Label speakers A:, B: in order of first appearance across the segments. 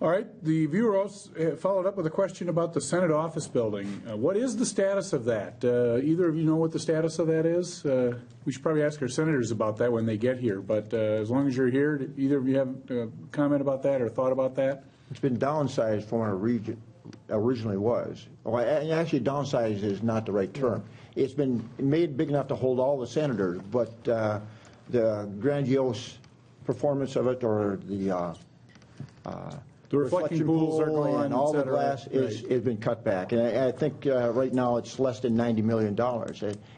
A: All right, the viewer also followed up with a question about the Senate office building. What is the status of that? Either of you know what the status of that is? We should probably ask our senators about that when they get here, but as long as you're here, did either of you have a comment about that or thought about that?
B: It's been downsized from what it originally was. Well, actually, downsized is not the right term. It's been made big enough to hold all the senators, but the grandiose performance of it, or the
A: reflecting pools are gone,
B: and all the glass has been cut back. And I think right now it's less than $90 million.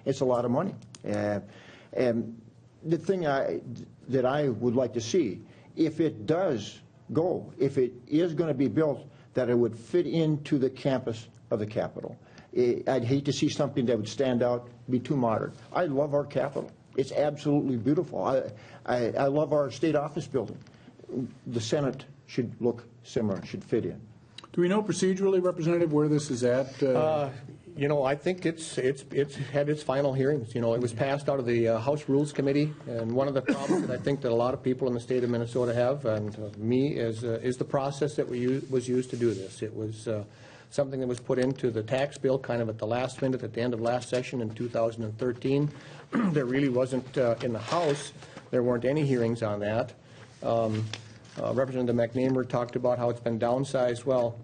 B: It's a lot of money. And the thing that I would like to see, if it does go, if it is going to be built, that it would fit into the campus of the Capitol. I'd hate to see something that would stand out, be too modern. I love our Capitol. It's absolutely beautiful. I love our state office building. The Senate should look similar, should fit in.
A: Do we know procedurally, Representative, where this is at?
C: You know, I think it's had its final hearings. You know, it was passed out of the House Rules Committee, and one of the problems that I think that a lot of people in the state of Minnesota have, and me, is the process that was used to do this. It was something that was put into the tax bill kind of at the last minute, at the end of last session in 2013. There really wasn't, in the House, there weren't any hearings on that. Representative McNamara talked about how it's been downsized. Well,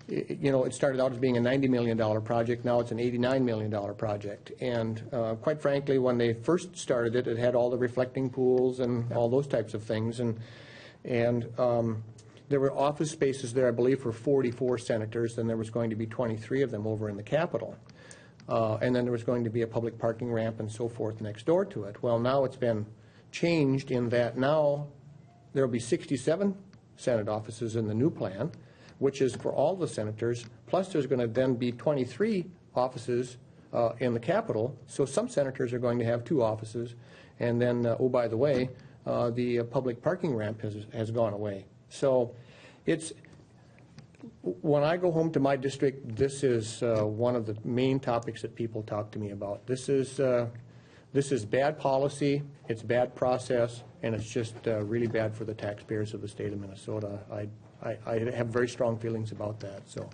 C: you know, it started out as being a $90 million project. Now it's an $89 million project. And quite frankly, when they first started it, it had all the reflecting pools and all those types of things. And there were office spaces there, I believe, for 44 senators. Then there was going to be 23 of them over in the Capitol. And then there was going to be a public parking ramp and so forth next door to it. Well, now it's been changed in that now there will be 67 Senate offices in the new plan, which is for all the senators, plus there's going to then be 23 offices in the Capitol. So some senators are going to have 2 offices. And then, oh, by the way, the public parking ramp has gone away. So it's, when I go home to my district, this is one of the main topics that people talk to me about. This is bad policy, it's bad process, and it's just really bad for the taxpayers of the state of Minnesota. I have very strong feelings about that. So